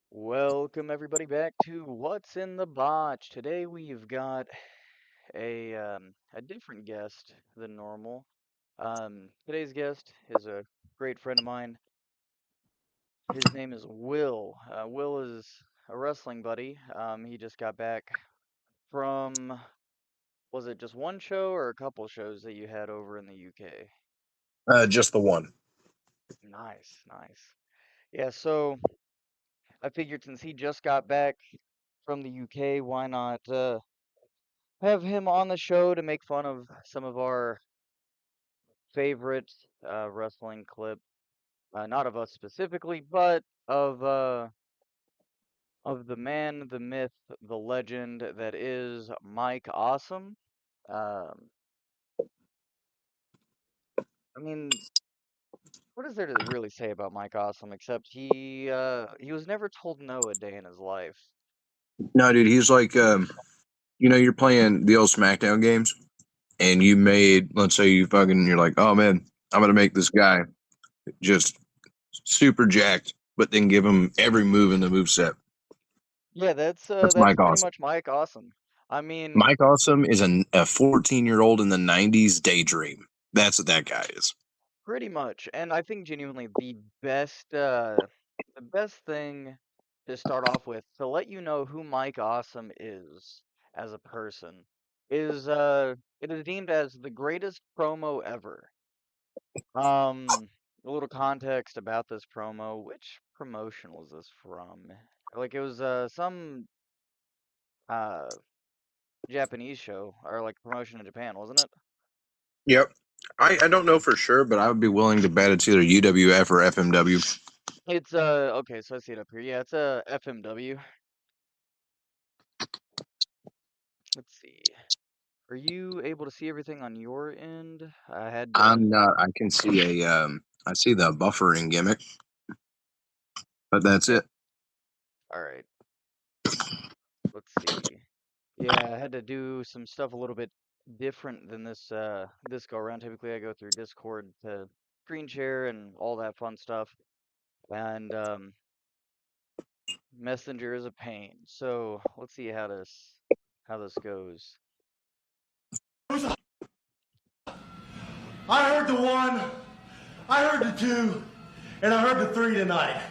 Welcome everybody back to What's in the Botch. Today we've got a different guest than normal. Today's guest is a great friend of mine. His name is Will. Will is a wrestling buddy. He just got back from, was it just one show or a couple shows that you had over in the UK? Just the one. Nice, nice. Yeah, so I figured since he just got back from the UK, why not have him on the show to make fun of some of our favorite wrestling clip, not of us specifically, but of the man, the myth, the legend that is Mike Awesome. Um, I mean, what is there to really say about Mike Awesome except he was never told no a day in his life. No, dude, he's like, you're playing the old SmackDown games, and you made, let's say you're like, oh man, I'm gonna make this guy just super jacked, but then give him every move in the move set. Yeah, That's that's Mike pretty Awesome. much Mike Awesome. I mean, Mike Awesome is a 14-year-old in the '90s daydream. That's what that guy is. pretty much, and I think genuinely the best thing to start off with to let you know who Mike Awesome is as a person is it is deemed as the greatest promo ever. Um, a little context about this promo. Which promotion was this from? Like it was some uh Japanese show or like promotion in Japan, wasn't it? Yep. I don't know for sure, but I would be willing to bet it's either UWF or FMW. It's okay, so I see it up here. Yeah, it's a FMW. Let's see. Are you able to see everything on your end? I had to. I'm not. I can see I see the buffering gimmick, but that's Okay. it. All right. Let's see. Yeah, I had to do some stuff a little bit different than this go around. Typically, I go through Discord to screen share and all that fun stuff. And Messenger is a pain. So let's see how this goes. I heard the one, I heard the two, and I heard the three tonight.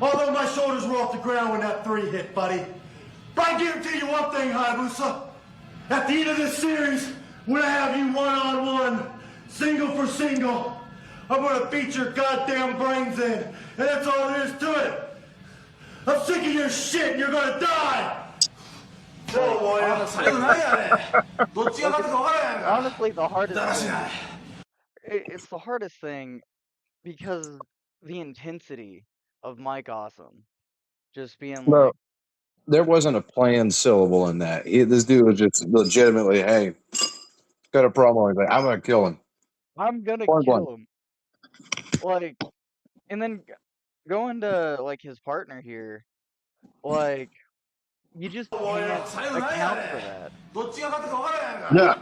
Although my shoulders were off the ground when that three hit, buddy. But I guarantee you one thing, Hayabusa. At the end of this series, when I have you one-on-one, single for single, I'm gonna beat your goddamn brains in. And that's all there is to it. I'm sick of your shit and you're gonna die! Honestly, honestly, the hardest thing. It's the hardest thing because the intensity of Mike Awesome just being Bro, like, there wasn't a planned syllable in that. This dude was just legitimately, hey, got a promo. He's like, I'm gonna kill him. I'm gonna Point blank. kill him. Like, and then going to like his partner here, like, you just can't account for that. Yeah.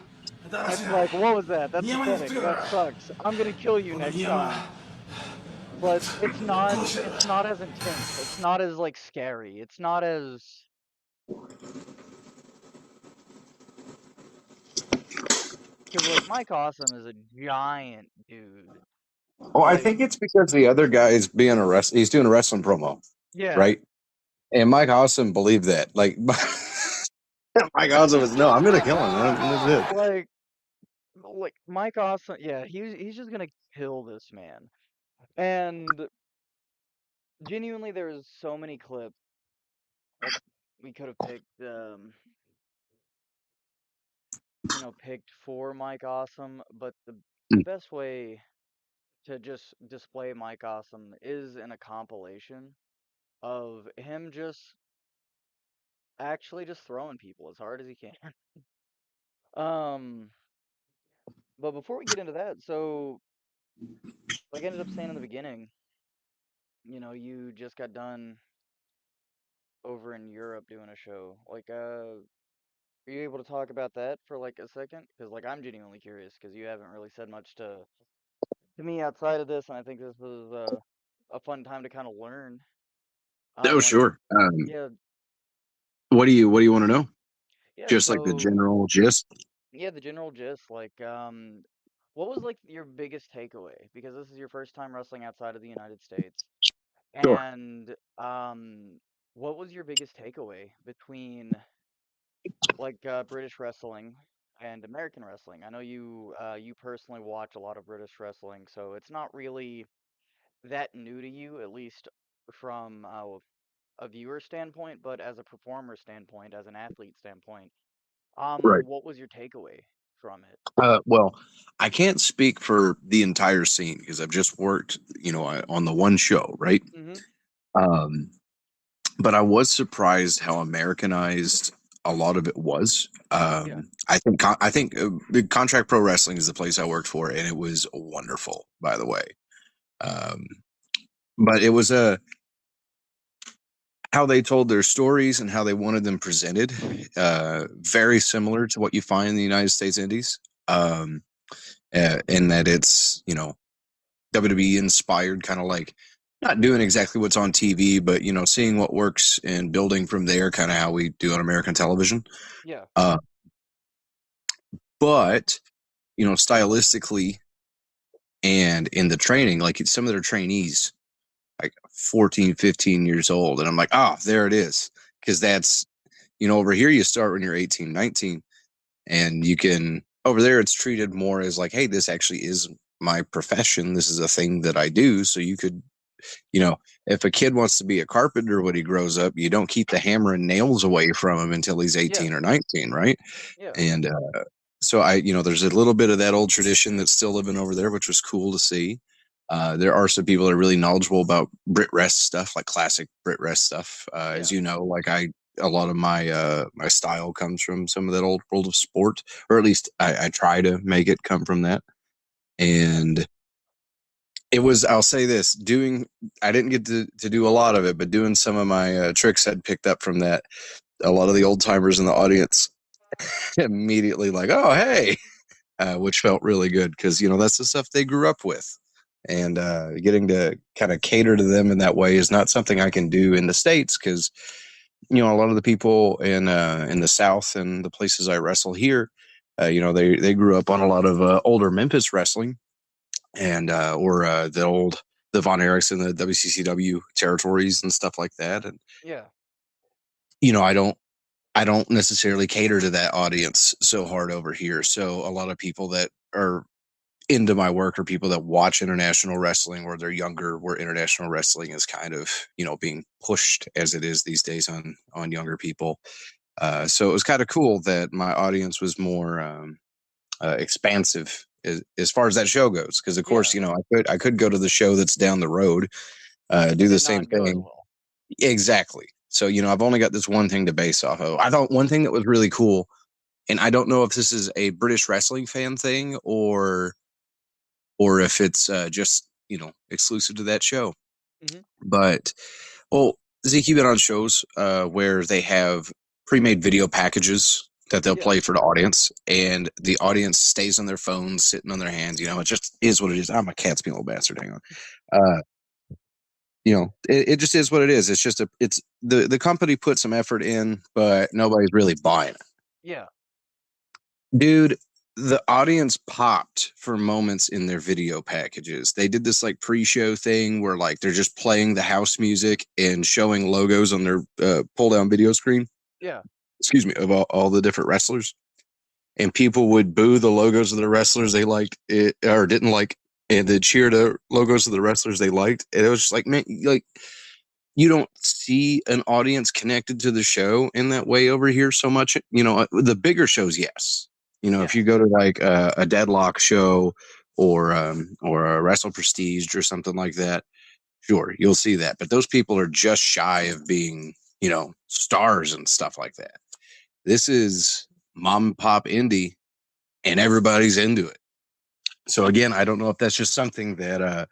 It's like, what was that? That's pathetic. That sucks. I'm gonna kill you next time. But it's not as intense. It's not as like scary. It's not as because like Mike Awesome is a giant dude. Oh, I Like, think it's because the other guy is being a he's doing a wrestling promo, yeah, right? And Mike Awesome believed that. Like Mike Awesome was no, I'm gonna kill him. That's it. like Mike Awesome, yeah, he's just gonna kill this man. And genuinely, there's so many clips that we could have picked, picked for Mike Awesome, but the best way to just display Mike Awesome is in a compilation of him just actually just throwing people as hard as he can. Um, but before we get into that, so like I ended up saying in the beginning, you just got done over in Europe doing a show. Like, are you able to talk about that for like a second? Because like I'm genuinely curious because you haven't really said much to me outside of this, and I think this was a fun time to kind of learn. Oh, Like, sure. yeah, What do you want to know? yeah. Just like the So general gist? yeah, the general gist, like, what was like your biggest takeaway? Because this is your first time wrestling outside of the United States, Sure. and what was your biggest takeaway between like British wrestling and American wrestling? I know you personally watch a lot of British wrestling, so it's not really that new to you, at least from a viewer standpoint, but as a performer standpoint, as an athlete standpoint, Right. what was your takeaway from it? Well, I can't speak for the entire scene because I've just worked, on the one show, right? Mm-hmm. Um, but I was surprised how Americanized a lot of it was. Yeah. I think Big Contract Pro Wrestling is the place I worked for, and it was wonderful, by the way. Um, but it was how they told their stories and how they wanted them presented, very similar to what you find in the United States Indies. Um, in that it's WWE inspired, kind of like not doing exactly what's on TV, but seeing what works and building from there, kind of how we do on American television. Yeah. Uh, but stylistically and in the training, like some of their trainees, like 14, 15 years old, and I'm like, oh, there it is, because that's over here you start when you're 18, 19, and you can over there it's treated more as like, hey, this actually is my profession, this is a thing that I do. So you could, if a kid wants to be a carpenter when he grows up, you don't keep the hammer and nails away from him until he's Yeah. 18 or 19, right? Yeah. And so there's a little bit of that old tradition that's still living over there, which was cool to see. There are some people that are really knowledgeable about Brit Rest stuff, like classic Brit Rest stuff. As Yeah. you know, like a lot of my style comes from some of that old world of sport, or at least I try to make it come from that. Yeah. And it was, I'll say this, I didn't get to do a lot of it, but doing some of my tricks I'd picked up from that, a lot of the old timers in the audience immediately like, oh, hey, which felt really good because, that's the stuff they grew up with. And getting to kind of cater to them in that way is not something I can do in the States because, a lot of the people in the South and the places I wrestle here, they grew up on a lot of older Memphis wrestling and or the Von Erichs and the WCCW territories and stuff like that. And Yeah. I don't necessarily cater to that audience so hard over here. So a lot of people that are into my work are people that watch international wrestling or they're younger, where international wrestling is kind of being pushed as it is these days on younger people. So it was kind of cool that my audience was more expansive as far as that show goes, because of course Yeah. I could go to the show that's down the road, do And the did same not go as thing. well. Exactly. So I've only got this one thing to base off of. I thought one thing that was really cool, and I don't know if this is a British wrestling fan thing or if it's just exclusive to that show. Mm-hmm. But well, Zeke, you've been on shows where they have pre-made video packages that they'll Yeah. play for the audience, and the audience stays on their phones, sitting on their hands. It just is what it is. My cat's being a little bastard. Hang on. Uh, it just is what it is. It's just it's the company put some effort in, but nobody's really buying it. Yeah. Dude, the audience popped for moments in their video packages. They did this like pre-show thing where like they're just playing the house music and showing logos on their pull-down video screen. Yeah. Excuse me, of all the different wrestlers. And people would boo the logos of the wrestlers they liked it or didn't like, and they'd cheer the logos of the wrestlers they liked. And it was just like, man, like you don't see an audience connected to the show in that way over here so much. The bigger shows, yes. If Yeah. you go to like a Deadlock show or a Wrestle Prestige or something like that, sure, you'll see that. But those people are just shy of being, stars and stuff like that. This is mom and pop indie, and everybody's into it. So again, I don't know if that's just something that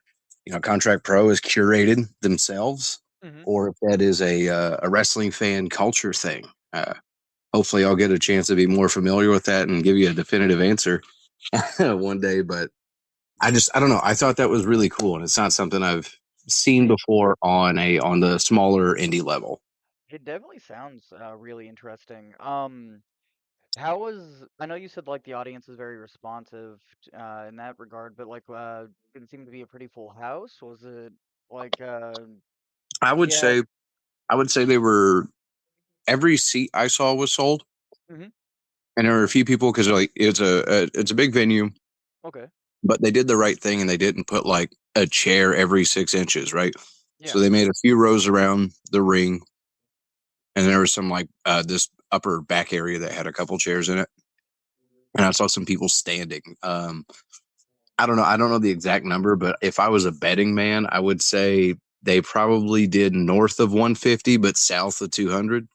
Contract Pro has curated themselves, Mm-hmm. or if that is a wrestling fan culture thing. Hopefully, I'll get a chance to be more familiar with that and give you a definitive answer one day. But I don't know. I thought that was really cool, and it's not something I've seen It before on the smaller indie level. it definitely sounds really interesting. How was I know you said like the audience is very responsive in that regard, but like did it seem to be a pretty full house? Was it like I would yeah, say I would say they were every seat I saw was sold, hmm and there were a few people because like it's a big venue, okay. but they did the right thing and they didn't put like a chair every 6 inches, right? So Yeah. they made a few rows around the ring, and there was some like this upper back area that had a couple chairs in it, and I saw some people standing. I don't know the exact number, but if I was a betting man, I would say they probably did north of 150, but south of 200.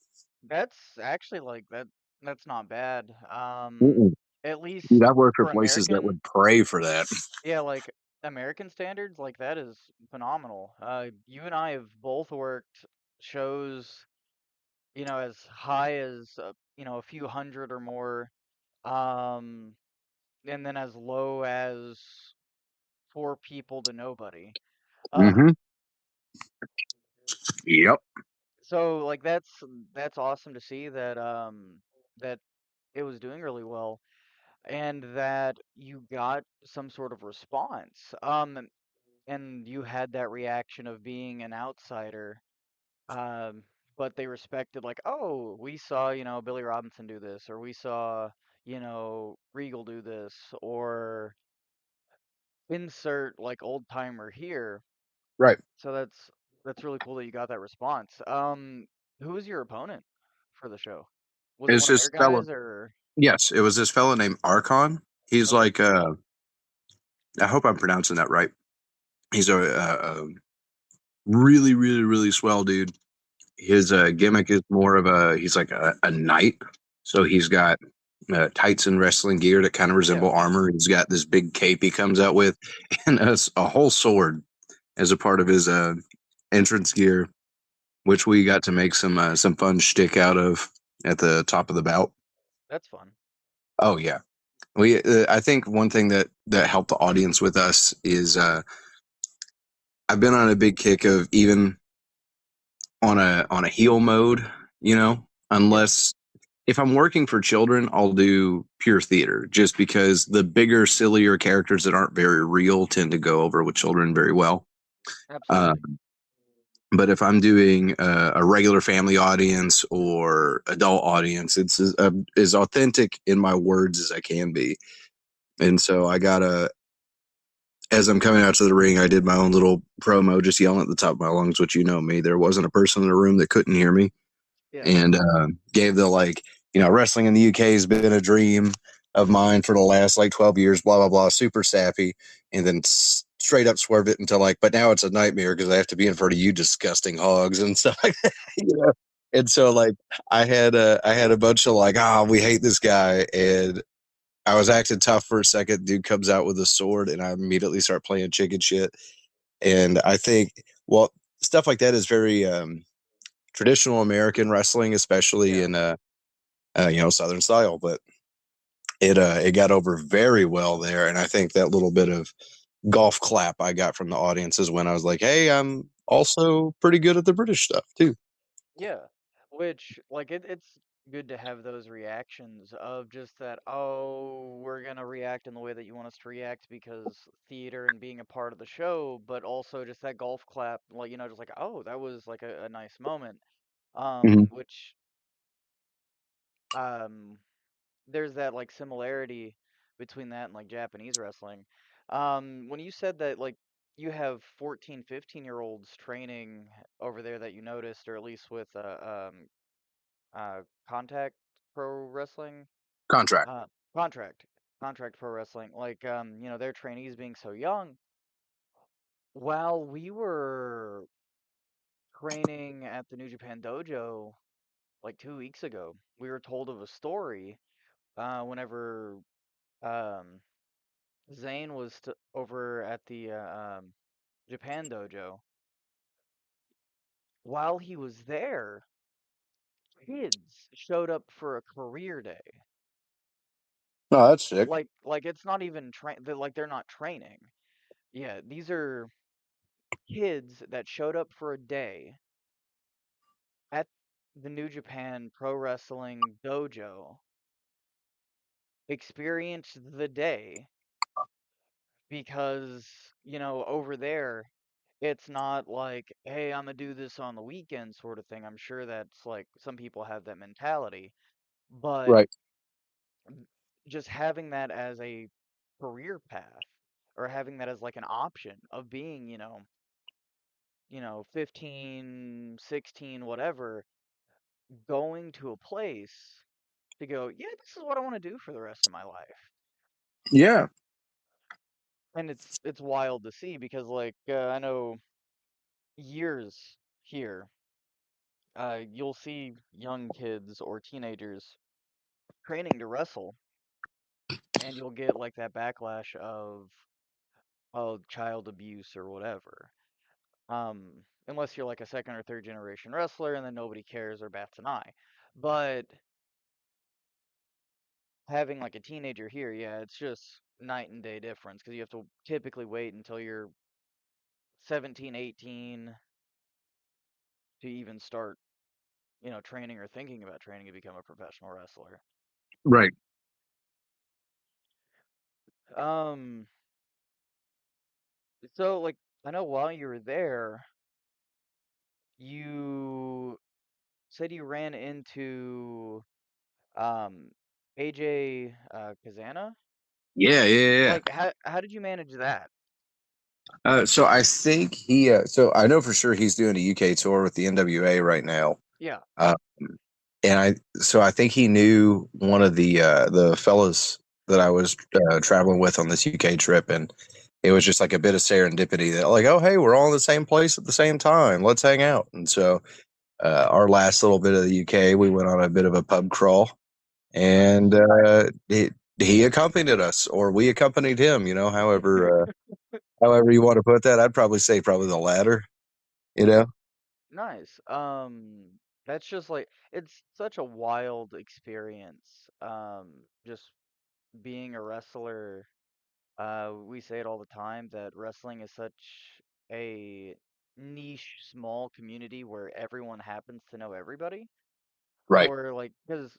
That's actually like that's not bad. Mm-mm. At least Dude, I've worked for for places that American, would pray for that. yeah, like American standards, like that is phenomenal. You and I have both worked shows, as high as a few hundred or more, um, and then as low as four people to nobody. Uh, Hmm. Yep. so like that's awesome to see that it was doing really well and that you got some sort of response. And you had that reaction of being an outsider. Um, but they respected like, oh, we saw, Billy Robinson do this, or we saw, Regal do this, or insert like old timer here. Right. So that's really cool that you got that response. Who was your opponent for the show? Was it It's one of their this fellow. guys or Yes, it was this fellow named Archon. He's okay? like, I hope I'm pronouncing that right. He's a really, really, really swell dude. His gimmick is more of he's like a knight. So he's got tights and wrestling gear that kind of Yeah, resemble armor. He's got this big cape he comes out with, and a whole sword as a part of his entrance gear, which we got to make some fun shtick out of at the top of the bout. that's fun. Oh yeah, we. I think one thing that helped the audience with us is I've been on a big kick of even on a heel mode, Yeah, unless if I'm working for children, I'll do pure theater just because the bigger, sillier characters that aren't very real tend to go over with children very well. Uh, absolutely. but if I'm doing a regular family audience or adult audience, it's as authentic in my words as I can be. And so as I'm coming out to the ring, I did my own little promo, just yelling at the top of my lungs, which you know me. There wasn't a person in the room that couldn't hear me, Yeah, and gave the like, wrestling in the UK has been a dream of mine for the last like 12 years, blah blah blah, super sappy, and then straight up swerved it into like, but now it's a nightmare because I have to be in front of you disgusting hogs and stuff like that, And so like I had a bunch of like, we hate this guy, and I was acting tough for a second. Dude comes out with a sword, and I immediately start playing chicken shit. And I think, well, stuff like that is very traditional American wrestling, especially yeah. in Southern style. But it got over very well there, and I think that little bit of golf clap I got from the audience is when I was like, "Hey, I'm also pretty good at the British stuff too." Yeah, which like it's good to have those reactions of just that, oh, we're gonna react in the way that you want us to react because theater and being a part of the show, but also just that golf clap, like just like, oh, that was like a nice moment. Hmm. Which um there's that like similarity between that and like Japanese wrestling. When you said that like you have 14, 15-year-olds training over there that you noticed, or at least with contact pro wrestling, Contract. uh, contract, contract pro wrestling, like their trainees being so young. While we were training at the New Japan Dojo like 2 weeks ago, we were told of a story. Whenever um Zane was over at the Japan Dojo, while he was there, kids showed up for a career day. Oh, that's sick. Like it's not even like they're not training. Yeah, these are kids that showed up for a day at the New Japan Pro Wrestling Dojo experienced the day because, over there, it's not like, hey, I'm gonna do this on the weekend sort of thing. I'm sure that's like some people have that mentality, but Right. just having that as a career path or having that as like an option of being, 15, 16, whatever, going to a place to go, yeah, this is what I want to do for the rest of my life. Yeah. And it's wild to see because like I know years here, you'll see young kids or teenagers training to wrestle, and you'll get like that backlash of child abuse or whatever. Unless you're like a second or third generation wrestler, and then nobody cares or bats an eye. But having like a teenager here, yeah, it's just night and day difference because you have to typically wait until you're 17, 18 to even start, training or thinking about training to become a professional wrestler. Right. Um, so like I know while you were there, you said you ran into um AJ Kazana. Yeah. Yeah. Like how did you manage that? So I think he. So I know for sure he's doing a UK tour with the NWA right now. Yeah. Uh, and I think he knew one of the fellas that I was traveling with on this UK trip, and it was just like a bit of serendipity that like, oh hey, we're all in the same place at the same time. Let's hang out. And so our last little bit of the UK, we went on a bit of a pub crawl, and Nice. he accompanied us, or we accompanied him. However you want to put that. I'd probably say probably the latter. You know. Nice. That's just like it's such a wild experience. Just being a wrestler. We say it all the time that wrestling is such a niche, small community where everyone happens to know everybody. Right. Or like, because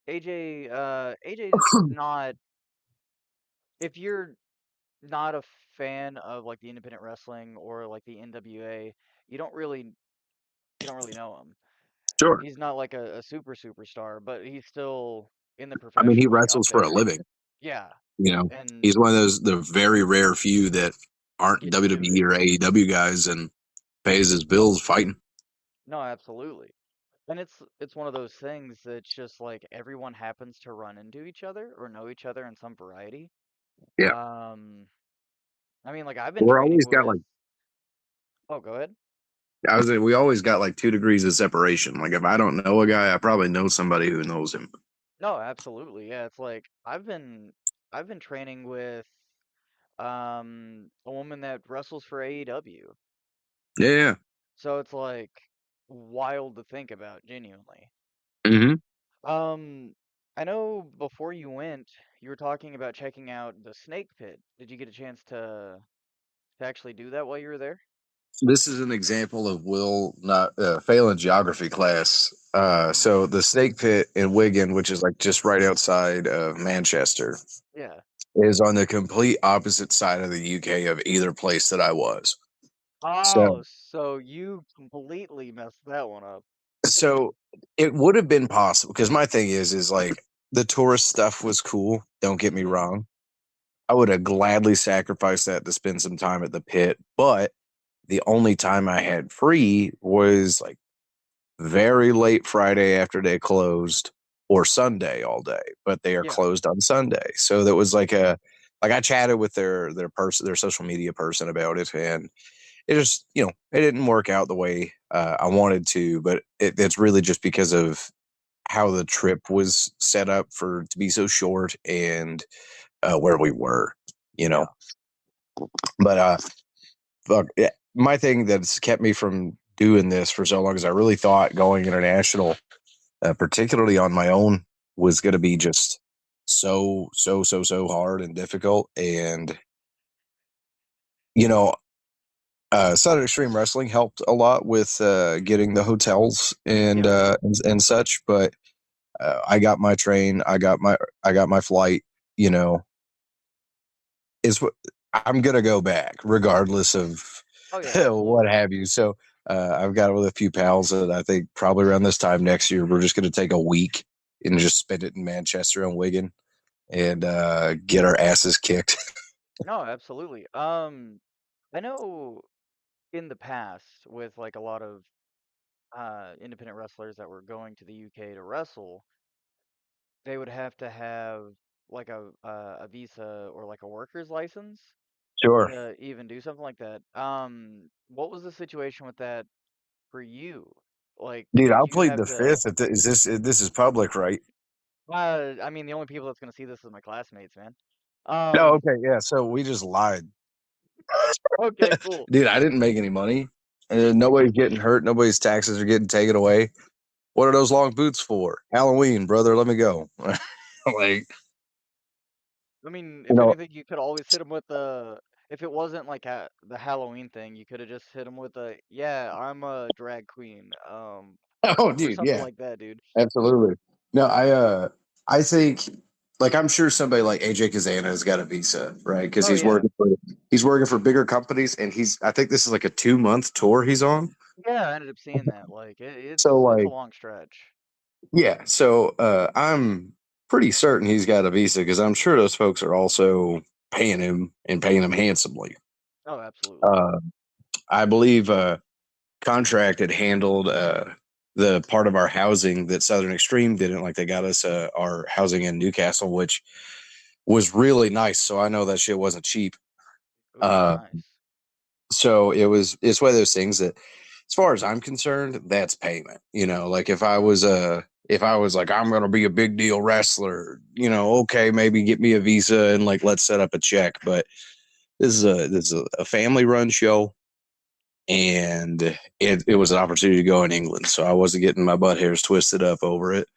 AJ's not. If you're not a fan of like the independent wrestling or like the NWA, you don't really you don't really know him. Sure. He's not like a superstar, but he's still in the I mean, he profession, like up wrestles for a there. living. Yeah, You know, and he's one of the very rare few that aren't get to do it. WWE or AEW guys and pays his bills fighting. No, absolutely. And it's one of those things that's just like everyone happens to run into each other or know each other in some variety. Yeah. Um, I mean, like I've been We're training always got with. like, Oh, go ahead. we always got like 2 degrees of separation. Like if I don't know a guy, I probably know somebody who knows him. No, absolutely. Yeah, it's like I've been training with a woman that wrestles for AEW. Yeah. So it's like wild to think about, genuinely. Hmm. Um, I know before you went, you were talking about checking out the snake pit. Did you get a chance to actually do that while you were there? This is an example of Will not failing geography class. So Hmm. the Snake Pit in Wigan, which is like just right outside of Manchester, Yeah. is on the complete opposite side of the UK of either place that I was. So, Oh, so you completely messed that one up. so it would have been possible because my thing is like the tourist stuff was cool. Don't get me Hmm. wrong. I would have gladly sacrificed that to spend some time at the pit, but the only time I had free was like very late Friday after they closed or Sunday all day, but they are Yeah. closed on Sunday. So that was like I chatted with their social media person about it, and it just it didn't work out the way I wanted to, but it's really just because of how the trip was set up for to be so short and where we were, you know. Yeah. But look, my thing that's kept me from doing this for so long is I really thought going international, particularly on my own, was going to be just so hard and difficult. And you know, Southern Extreme Wrestling helped a lot with getting the hotels Yep. and such, but I got my train, I got my flight. You know, is what I'm gonna go back regardless of Oh yeah, what absolutely. have you. So I've got with a few pals that I think probably around this time next year we're just gonna take a week and just spend it in Manchester and Wigan and get our asses kicked. No, absolutely. I know in the past with like a lot of independent wrestlers that were going to the UK to wrestle, they would have to have like a visa or like a worker's license Sure, to even do something like that. What was the situation with that for you? Like, dude. did I'll you plead have the to? fifth. Is this is public, right? I mean, the only people that's gonna see this is my classmates, man. No, Um, okay, yeah. So we just lied, okay, cool. dude. I didn't make any money. Nobody's getting hurt. Nobody's taxes are getting taken away. What are those long boots for? Halloween, brother. Let me go. Like, I mean, you if know, anything, you could always hit him with the. If it wasn't like the Halloween thing, you could have just hit him with a, yeah, I'm a drag queen, oh, or dude, something yeah, like that, dude. absolutely. No, I think, like, I'm sure somebody like AJ Kazana has got a visa, right? Because Oh yeah, he's working for bigger companies, and I think this is like a 2 month tour he's on. yeah, I ended up seeing that. Like, So, it's a like, long stretch. yeah, so I'm pretty certain he's got a visa because I'm sure those folks are also paying him and paying him handsomely. Oh, absolutely. Uh, I believe Contract had handled the part of our housing that Southern Extreme didn't. Like they got us our housing in Newcastle, which was really nice. So I know that shit wasn't cheap. Ooh, Uh, nice. so it's one of those things that, as far as I'm concerned, that's payment. You know, like if I was like I'm gonna be a big deal wrestler, you know, okay, maybe get me a visa and like let's set up a check. But this is a family run show, and it was an opportunity to go in England, so I wasn't getting my butt hairs twisted up over it.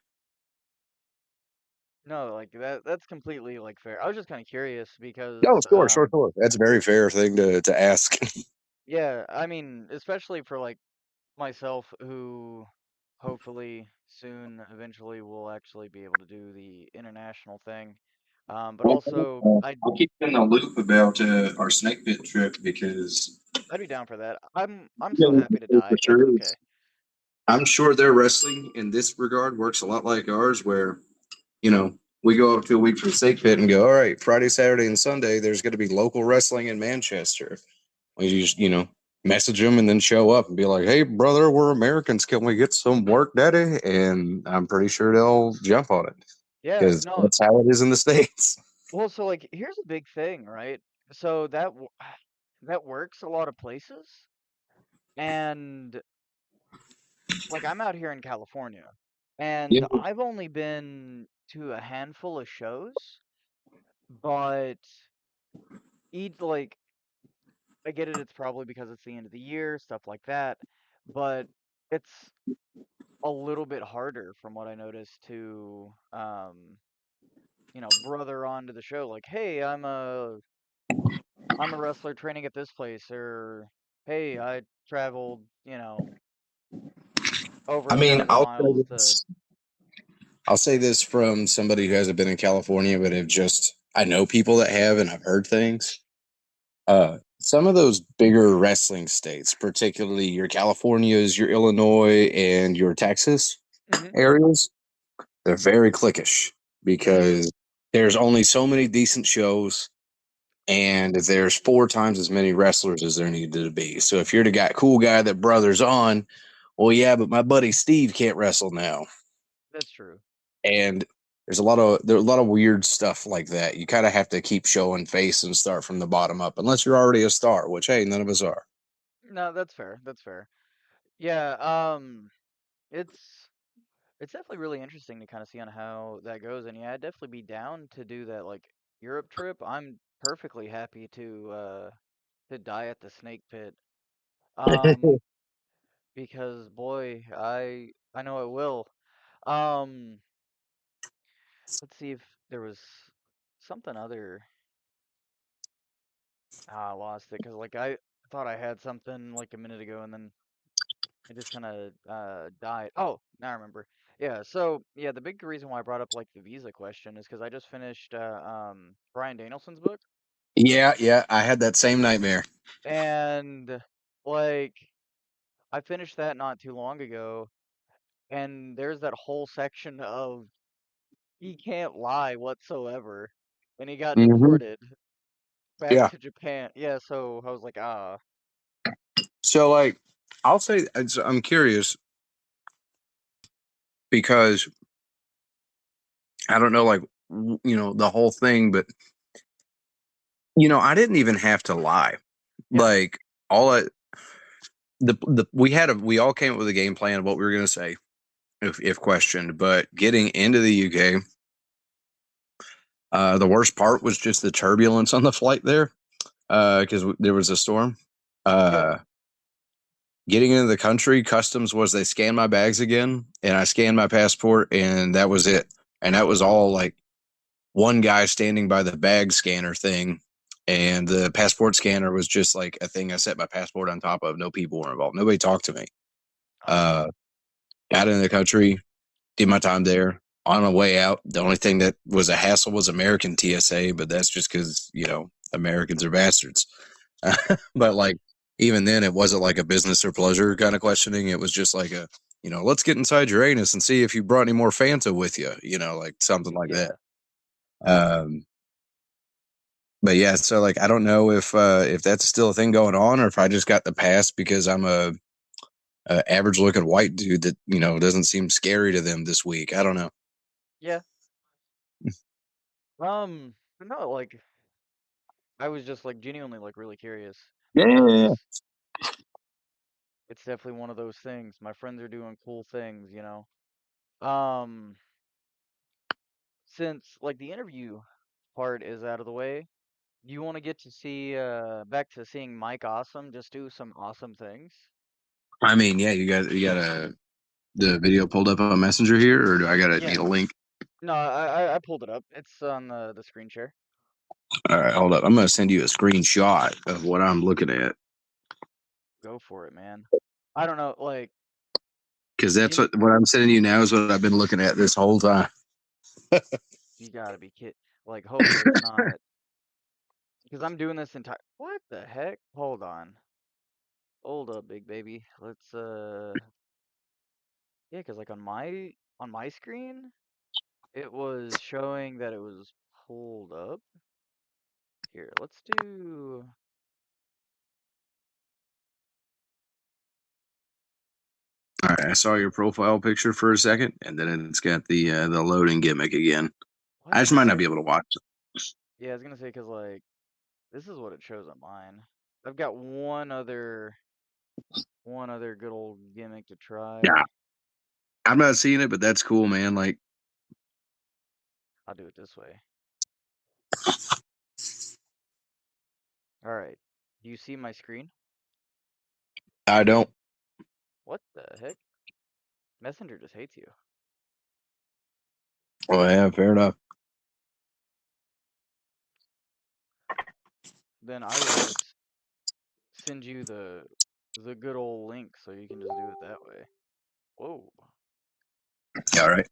No, like that's completely like fair. I was just kind of curious No, because sure, sure, sure. That's a very fair thing to ask. yeah, I mean, especially for like myself who hopefully soon eventually will actually be able to do the international thing. But Well, also I'll keep you in the loop about our snake pit trip because I'd be down for that. I'm so yeah, happy to for die. It's sure. okay. I'm sure their wrestling in this regard works a lot like ours, where you know we go up to a week from snake pit and go, all right, Friday, Saturday, and Sunday. There's going to be local wrestling in Manchester. We just message them and then show up and be like, hey, brother, we're Americans. Can we get some work, daddy? And I'm pretty sure they'll jump on it Yeah, because no. that's how it is in the States. Well, so like here's a big thing, right? So that works a lot of places, and like I'm out here in California, and Yeah. I've only been to a handful of shows, but each like I get it, it's probably because it's the end of the year, stuff like that, but it's a little bit harder from what I noticed to brother onto the show like, "Hey, I'm a wrestler training at this place," or "Hey, I traveled, over I a mean, thousand miles to." I'll say this from somebody who hasn't been in California, but have just I know people that have, and I've heard things. Some of those bigger wrestling states, particularly your Californias, your Illinois, and your Texas Mhm. areas, they're very cliquish because there's only so many decent shows, and there's 4 times as many wrestlers as there needed to be. So if you're the cool guy that brother's on, well, yeah, but my buddy Steve can't wrestle now, That's true. and there's a lot of weird stuff like that. You kind of have to keep showing face and start from the bottom up, unless you're already a star, which hey, none of us are. No, that's fair. That's fair. Yeah, it's it's definitely really interesting to kind of see on how that goes. And yeah, I'd definitely be down to do that like Europe trip. I'm perfectly happy to die at the snake pit. Um, because boy, I know it will. Um, let's see if there was something other. Ah, I lost it because like thought I had something like a minute ago, and then it just kind of died. Oh, now I remember. Yeah, so yeah, the big reason why I brought up like the visa question is because I just finished Brian Danielson's book, Yeah, I had that same nightmare. and like I finished that not too long ago, and there's that whole section of he can't lie whatsoever, and he got Hmm. deported back Yeah. to Japan. Yeah, so I was like, ah, So, like, I'll say I'm curious because I don't know, like, the whole thing, but I didn't even have to lie. yeah, Like, all I, we all came up with a game plan of what we were going to say if questioned, but getting into the UK, the worst part was just the turbulence on the flight there, because there was a storm. yeah, Uh, Getting into the country, customs was they scanned my bags again, and I scanned my passport, and that was it. And that was all like one guy standing by the bag scanner thing, and the passport scanner was just like a thing I set my passport on top of. No people were involved. Nobody talked to me. oh, Uh, Got into the country, did my time there. On the way out, the only thing that was a hassle was American TSA, but that's just because Americans are bastards. But like even then, it wasn't like a business or pleasure kind of questioning. It was just like let's get inside your anus and see if you brought any more Fanta with you. Like something like that. yeah, Um, but yeah, so like I don't know if that's still a thing going on, or if I just got the pass because I'm a average looking white dude that doesn't seem scary to them this week. I don't know. yeah. But no, like I was just like genuinely like really curious because Yeah. it's definitely one of those things. My friends are doing cool things, you know. Um, since like the interview part is out of the way, do you want to get to see back to seeing Mike Awesome just do some awesome things? I mean, yeah, you got the video pulled up on Messenger here, or do I gotta Yeah. need a link? No, I pulled it up. It's on the screen share. All right, hold up. I'm gonna send you a screenshot of what I'm looking at Go for it, man. I don't know, like because that's you what I'm sending you now is what I've been looking at this whole time. you gotta be kid. Like hopefully it's not because I'm doing this entire. What the heck? Hold on. Hold up, big baby. Let's yeah, because like on my screen, it was showing that it was pulled up. Here, let's do. All right, I saw your profile picture for a second, and then it's got the loading gimmick again. What I just the might not heck? be able to watch. Yeah, I was gonna say because like this is what it shows on mine. I've got one other good old gimmick to Yeah, try. I'm not seeing it, but that's cool, man. Like I'll do it this way. All right. Do you see my screen? I don't. What the heck? Messenger just hates you. Oh yeah, fair enough. Then I will just send you the good old link so you can just do it that way. Whoa. All right.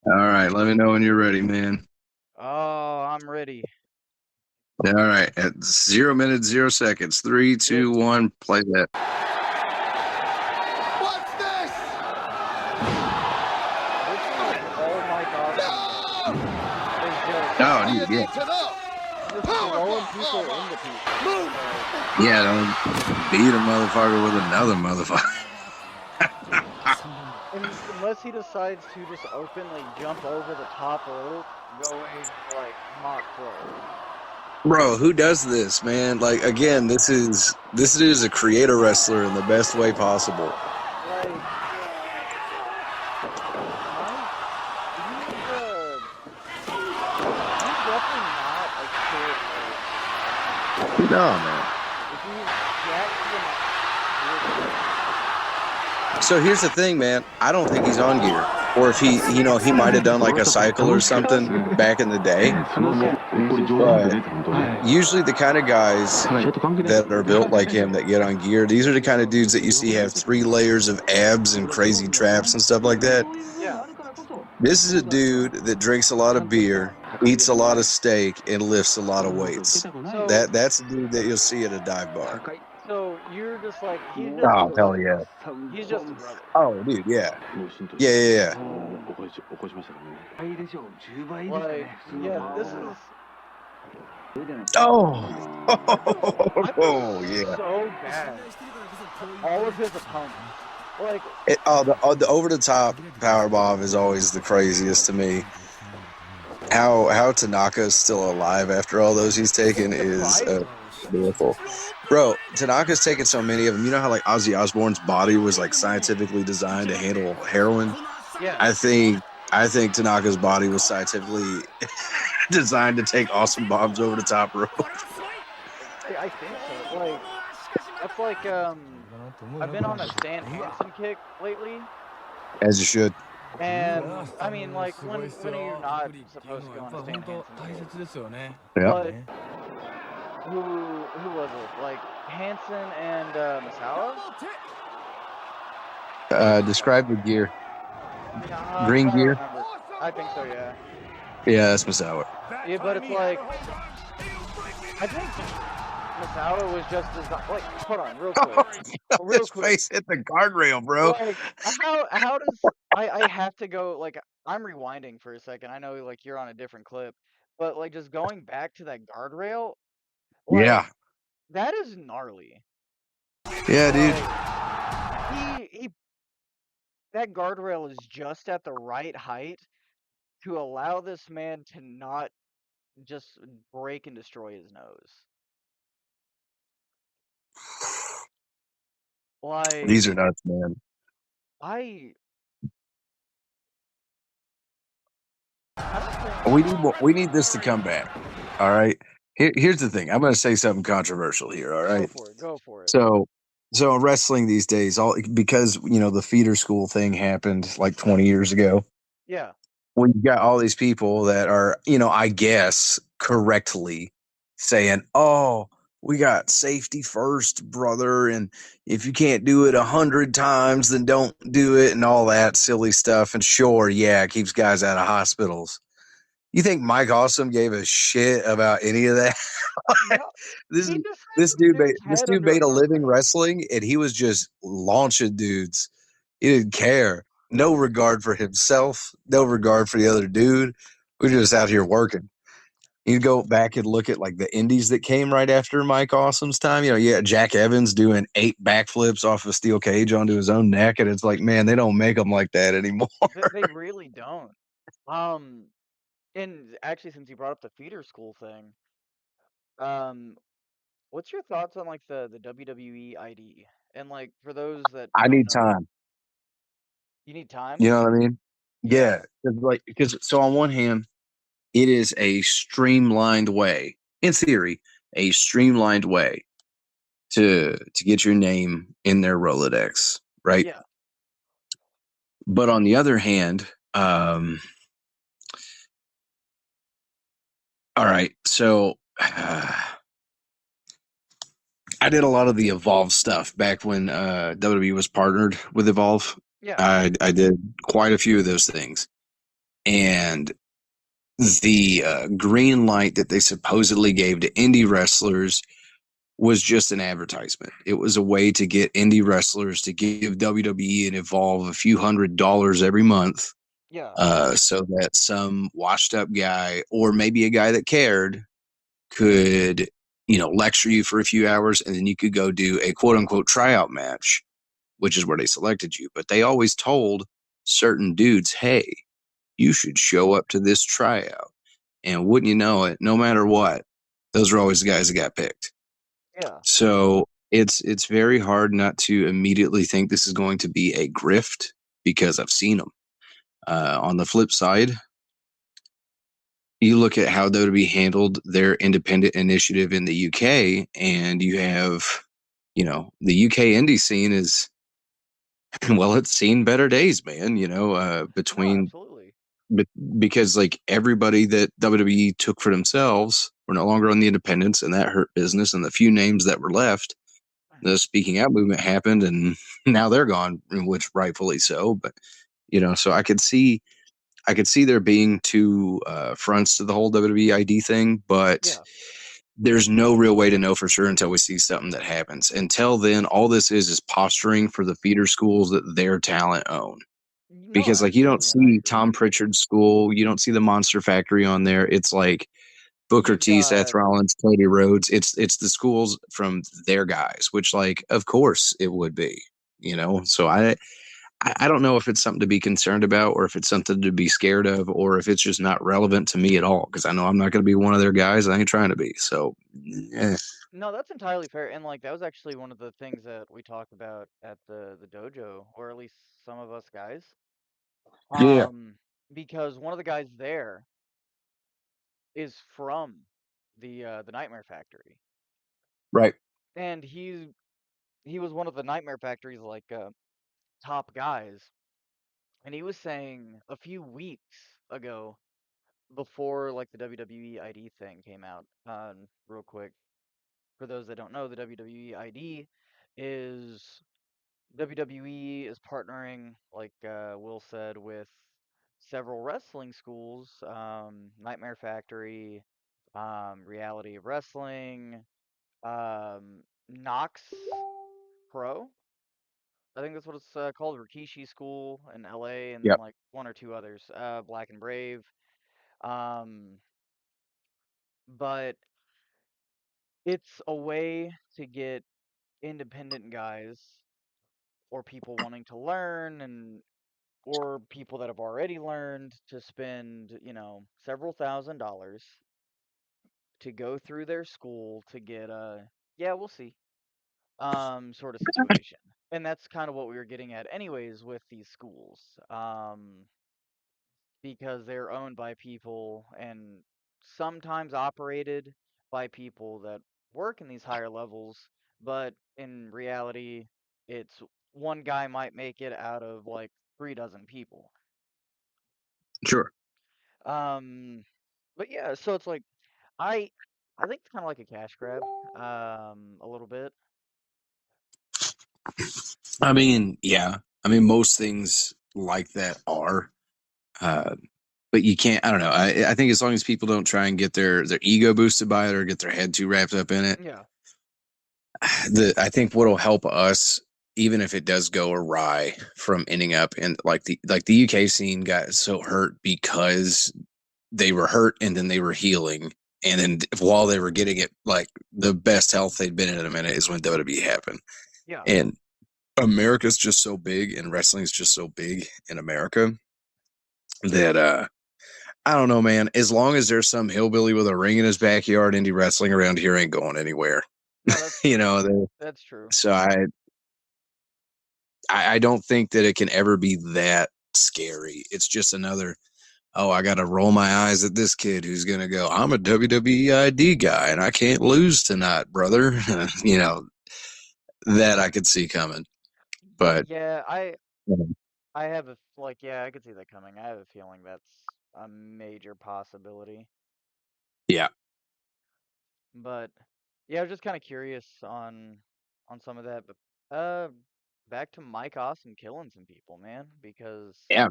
All right. Let me know when you're ready, man. Oh, I'm ready. All right. At 0 minutes, 0 seconds. Three, Yay. two, one. Play that. What's this? This is all Mike Awesome does. Is just Oh, What do you dude, yeah. need to know? just Power throwing glove. people Oh, into people. move. Like Yeah, don't beat a motherfucker with another motherfucker. unless he decides to just openly jump over the top rope, going like Mach 12. Bro, who does this, man? Like again, this is a creator wrestler in the best way possible. Like Mike, he's definitely not a short person. No, man. Like he's jacked to the max, really. So here's the thing, man. I don't think he's on gear. Or if he, he might have done like a cycle or something back in the day. But usually the kind of guys that are built like him that get on gear, these are the kind of dudes that you see have 3 layers of abs and crazy traps and stuff like that. Yeah. This is a dude that drinks a lot of beer, eats a lot of steak, and lifts a lot of weights. So That's the dude that you'll see at a dive bar. So you're just like, he's just Oh, a hell brother. yeah. He's just a brother. Oh, dude, yeah. Yeah. Like, yeah, this is. Oh, I oh feel yeah. so bad. All of his opponents. Like, The over the top power bomb is always the craziest to me. How Tanaka is still alive after all those he's taken is beautiful. Bro, Tanaka's taken so many of them. You know how like Ozzy Osbourne's body was like scientifically designed to handle heroin? yeah. I think Tanaka's body was scientifically designed to take awesome bombs over the top rope. I think so. Like, that's like, I've been on a Stan Hansen kick lately. As you should. And, I mean, like, when are you not supposed to go on a Stan Hansen kick? Yeah. But, who was it? Like, Hansen and, Masawa? Describe the gear. Nah, Green I don't gear? remember. I think so, yeah. Yeah, that's Masawa. Yeah, but it's like, I think Masawa was just as like. Hold on, real quick. His face hit the guardrail, bro. Like, how does I have to go? Like, I'm rewinding for a second. I know, like, you're on a different clip, but like, just going back to that guardrail. Like, Yeah. that is gnarly. Yeah, dude. He that guardrail is just at the right height to allow this man to not just break and destroy his nose. Like, These are nuts, man. We need this to come back. All right. Here's the thing. I'm going to say something controversial here. All right. Go for it. So wrestling these days, because the feeder school thing happened like 20 years ago. Yeah. Well, you've got all these people that are, I guess correctly saying, "Oh, we got safety first, brother, and if you can't do it 100 times, then don't do it," and all that silly stuff. And sure, yeah, it keeps guys out of hospitals. You think Mike Awesome gave a shit about any of that? No, this dude made a living wrestling, and he was just launching dudes. He didn't care. No regard for himself. No regard for the other dude. We're just out here working. You go back and look at like the indies that came right after Mike Awesome's time. Jack Evans doing 8 backflips off a steel cage onto his own neck, and it's like, man, they don't make them like that anymore. They really don't. And actually, since you brought up the feeder school thing, what's your thoughts on like the WWE ID? And like for those that I don't need know, time. you need time. You know what I mean? Yeah. Because so on one hand, it is a streamlined way, in theory, a streamlined way to get your name in their Rolodex, right? Yeah. But on the other hand, all right, so I did a lot of the Evolve stuff back when WWE was partnered with Evolve. Yeah. I did quite a few of those things. And the green light that they supposedly gave to indie wrestlers was just an advertisement. It was a way to get indie wrestlers to give WWE and Evolve a few $100s every month. Yeah. So that some washed up guy, or maybe a guy that cared, could, lecture you for a few hours, and then you could go do a quote unquote tryout match, which is where they selected you. But they always told certain dudes, hey, you should show up to this tryout. And wouldn't you know it, no matter what, those are always the guys that got picked. Yeah. So it's very hard not to immediately think this is going to be a grift, because I've seen them. On the flip side, you look at how WWE handled their independent initiative in the UK, and you have, the UK indie scene is Well, it's seen better days, man. No, Between absolutely. because like everybody that WWE took for themselves were no longer on the independents, and that hurt business. And the few names that were left, the speaking out movement happened, and now they're gone, which rightfully so. But so I could see there being two fronts to the whole WWE ID thing, but Yeah. there's no real way to know for sure until we see something that happens. Until then, all this is posturing for the feeder schools that their talent own. No, Because like you don't absolutely, and I see agree. Tom Pritchard's school, you don't see the Monster Factory on there. It's like Booker You've T, Seth got Rollins, Cody Rhodes. It's the schools from their guys, which like of course it would be. So I don't know if it's something to be concerned about or if it's something to be scared of or if it's just not relevant to me at all because I know I'm not going to be one of their guys. I ain't trying to be. So, no, that's entirely fair, and like that was actually one of the things that we talked about at the dojo, or at least some of us guys. yeah, Um, because one of the guys there is from the Nightmare Factory, right. and he was one of the Nightmare Factory's like top guys, and he was saying a few weeks ago before like the WWE ID thing came out. Real quick, for those that don't know, the WWE ID is WWE is partnering, like Will said, with several wrestling schools, Nightmare Factory, Reality of Wrestling, Knox Pro. I think that's what it's called, Rikishi School in LA, and then Yep. like one or two others, Black and Brave. Um, but it's a way to get independent guys or people wanting to learn and or people that have already learned to spend, several $1,000s to go through their school to get a yeah, we'll see sort of situation. And that's kind of what we were getting at anyways with these schools. Because they're owned by people and sometimes operated by people that work in these higher levels, but in reality, it's one guy might make it out of like 3 dozen people. Sure. Um, but yeah, so it's like I I think it's kind of like a cash grab, a little bit. I mean, yeah. I mean, most things like that are. Uh, but you can't. I don't know. I think as long as people don't try and get their ego boosted by it or get their head too wrapped up in it, Yeah, I think what'll help us, even if it does go awry from ending up in like the UK scene got so hurt because they were hurt and then they were healing. And then while they were getting it, like the best health they'd been in a minute is when WWE happened. yeah. And America's just so big and wrestling's just so big in America that I don't know, man. As long as there's some hillbilly with a ring in his backyard, indie wrestling around here ain't going anywhere. No, that's you true. know, they- That's true. so I don't think that it can ever be that scary. It's just another, oh, I got to roll my eyes at this kid who's going to go, I'm a WWE ID guy and I can't lose tonight, brother. That I could see coming. But Yeah, um, I have yeah, I could see that coming. I have a feeling that's a major possibility. yeah, But yeah, I was just kind of curious on some of that. But back to Mike Awesome killing some people, man, because yeah.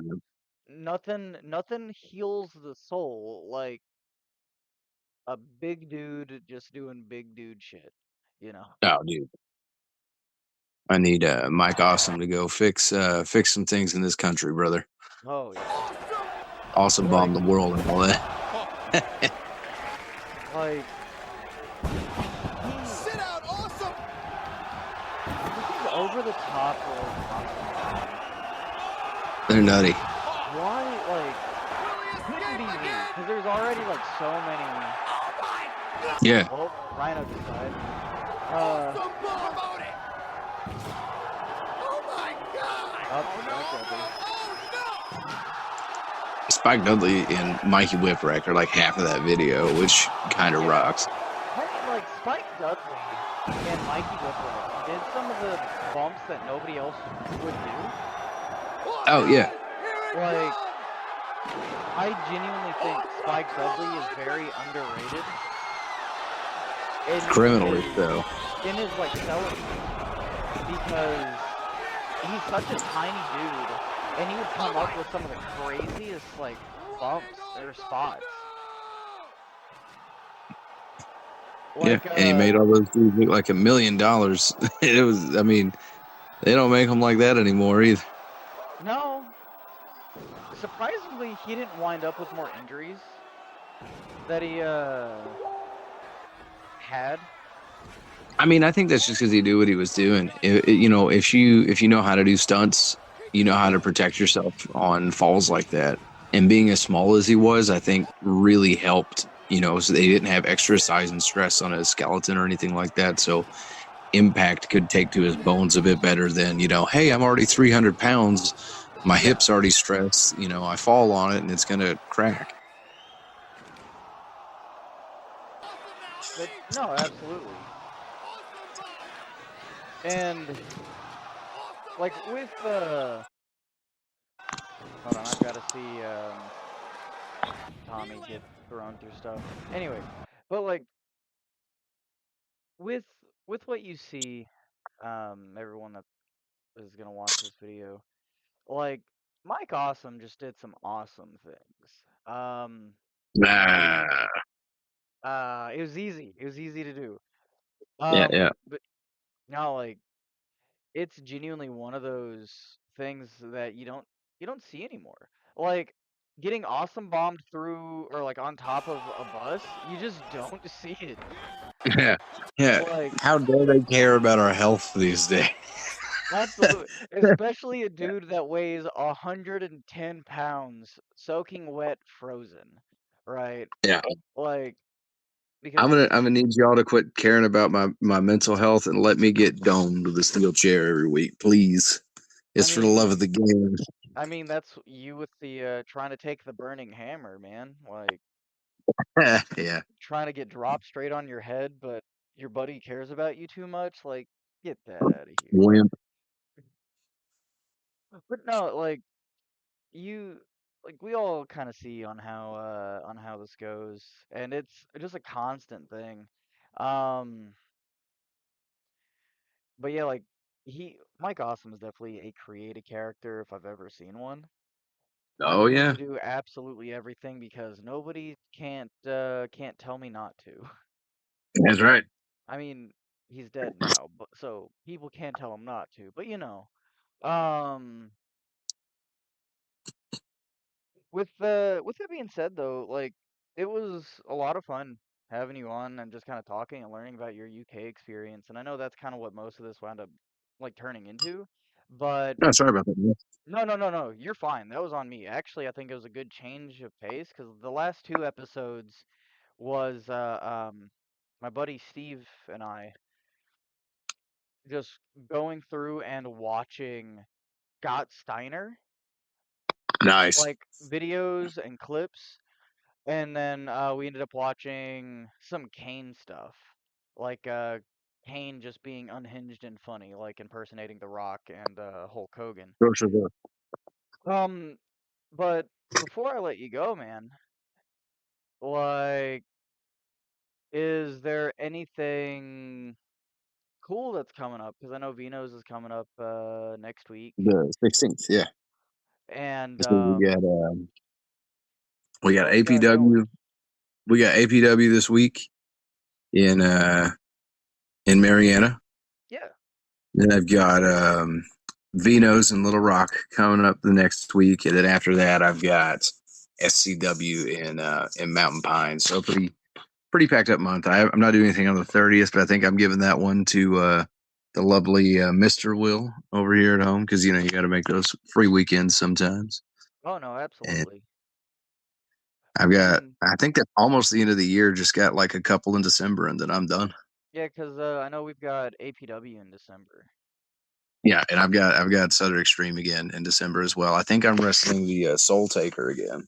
nothing heals the soul like a big dude just doing big dude shit, you know. Oh, dude. I need Mike Awesome to go fix some things in this country, brother. Oh yeah. Awesome bomb Like the world and all that. like he Sit out, awesome! he's over the top like awesome. They're nutty. Why like couldn't be me because there's already like so many. Yeah. Oh, Rhino just died. Some more about it! Oh my god! Up, Spike Dudley. Spike Dudley and Mikey Whipwreck are like half of that video, which kind of Yeah, rocks. like Spike Dudley and Mikey Whipwreck did some of the bumps that nobody else would do. Oh yeah, Like, I genuinely think Spike Dudley is very underrated criminally so. in his like selling, because he's such a tiny dude, and he would come up with some of the craziest like bumps or spots. Like, Yeah, and he made all those dudes look like $1 million. It was, I mean, they don't make them like that anymore either. no, surprisingly, he didn't wind up with more injuries that he had. I mean, I think that's just because he knew what he was doing. You know, if you know how to do stunts, you know how to protect yourself on falls like that. And being as small as he was, I think really helped. You know, so they didn't have extra size and stress on his skeleton or anything like that. So impact could take to his bones a bit better than, you know, hey, I'm already 300 pounds. My hip's already stressed. You know, I fall on it and it's going to crack. But no, absolutely. And like with hold on, I've got to see Tommy get thrown through stuff. Anyway, but like with what you see, everyone that is gonna watch this video, like Mike Awesome just did some awesome things. Like Nah. it was easy. It was easy to do. Yeah. But now like it's genuinely one of those things that you don't see anymore. Like getting awesome bombed through or like on top of a bus, you just don't see it. Yeah. Yeah. Like How dare they care about our health these days? absolutely, especially a dude that weighs 110 pounds, soaking wet, frozen, right? Yeah. Like I'm because gonna need y'all to quit caring about my mental health and let me get domed with a steel chair every week, please. I It's for the mean love of the game. that's you with the trying to take the burning hammer, man. Like Yeah. trying to get dropped straight on your head, but your buddy cares about you too much. Like, get that out of here. Wimp. But no, like you, like we all kind of see on how this goes, and it's just a constant thing. Um, but yeah, like Mike Awesome is definitely a creative character if I've ever seen one. Oh Willing yeah. to do absolutely everything because nobody can't tell me not to. That's right. I mean, he's dead now, but so people can't tell him not to. But um, with that being said, though, like it was a lot of fun having you on and just kind of talking and learning about your UK experience. And I know that's kind of what most of this wound up like turning into. But No, sorry about that, man. no, you're fine. That was on me. Actually, I think it was a good change of pace because the last two episodes was my buddy Steve and I just going through and watching Scott Steiner, Nice. like videos and clips, and then we ended up watching some Kane stuff, like Kane just being unhinged and funny, like impersonating The Rock and Hulk Hogan. Sure. Um, but before I let you go, man, like, is there anything cool that's coming up? Because I know Vino's is coming up next week, The 16th, yeah. and So we what got else you got going? APW. We got APW this week in Mariana. Yeah. Then I've got Vino's in Little Rock coming up the next week, and then after that I've got SCW in Mountain Pines. So pretty packed up month. I'm not doing anything on the 30th, but I think I'm giving that one to the lovely Mr. Will over here at home because you got to make those free weekends sometimes. Oh no, And absolutely. I mean, I think that's almost the end of the year. Just got like a couple in December, and then I'm done. yeah, because I know we've got APW in December. Yeah, and I've got Southern Extreme again in December as well. I think I'm wrestling the Soul Taker again.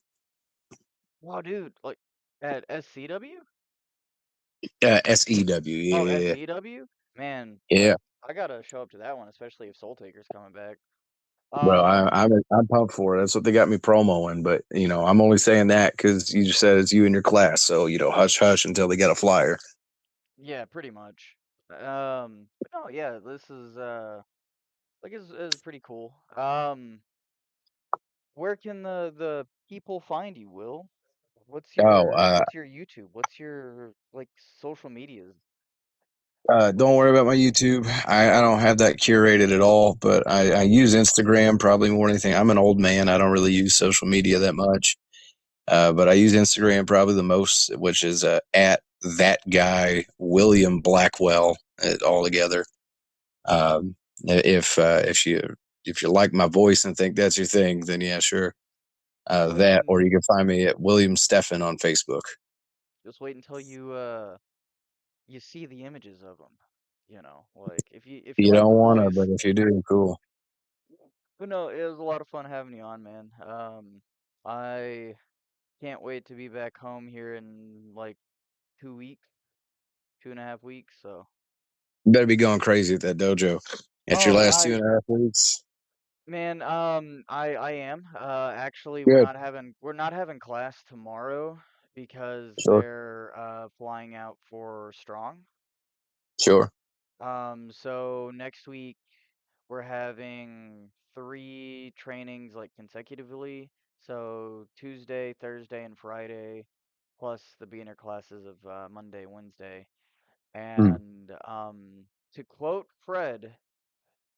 Wow, dude, like at SCW? SEW, Oh, yeah. SEW? Man, Yeah, I gotta show up to that one, especially if Soul Taker's coming back. bro, Um, I'm pumped for it. That's what they got me promoing. But I'm only saying that because you just said it's you and your class. So hush hush until they get a flyer. yeah, pretty much. But no, yeah, this is like is pretty cool. Where can the people find you, Will? Oh, What's your YouTube? What's your like social medias? don't worry about my YouTube. I don't have that curated at all. But I use Instagram probably more than anything. I'm an old man. I don't really use social media that much. But I use Instagram probably the most, which is at that guy William Blackwell all together. If you like my voice and think that's your thing, then yeah, sure. That, or William, you can find me at William Stephan on Facebook. just wait until you see the images of them. Like if you You like don't the want to, voice. but if you do, cool. But no, it was a lot of fun having you on, man. I can't wait to be back home here in like 2 weeks, 2.5 weeks. So, You better be going crazy at that dojo. At your oh, last 2.5 weeks. man, I am. Actually, Good. we're not having class tomorrow because Sure. they're flying out for Strong. Sure. So next week we're having three trainings like consecutively. So Tuesday, Thursday, and Friday, plus the beginner classes of Monday, Wednesday. Hmm. And to quote Fred,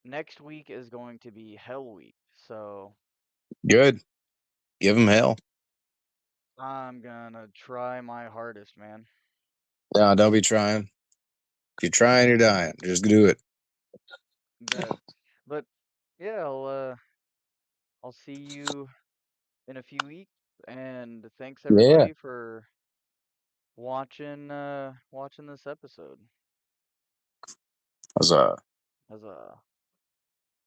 next week is going to be Hell Week. So Good. Give them hell. I'm gonna try my hardest, man. No, don't be trying. If you're trying, you're dying. Just do it. But but yeah, I'll see you in a few weeks. And thanks Yeah. everybody for watching this episode. Huzzah. As a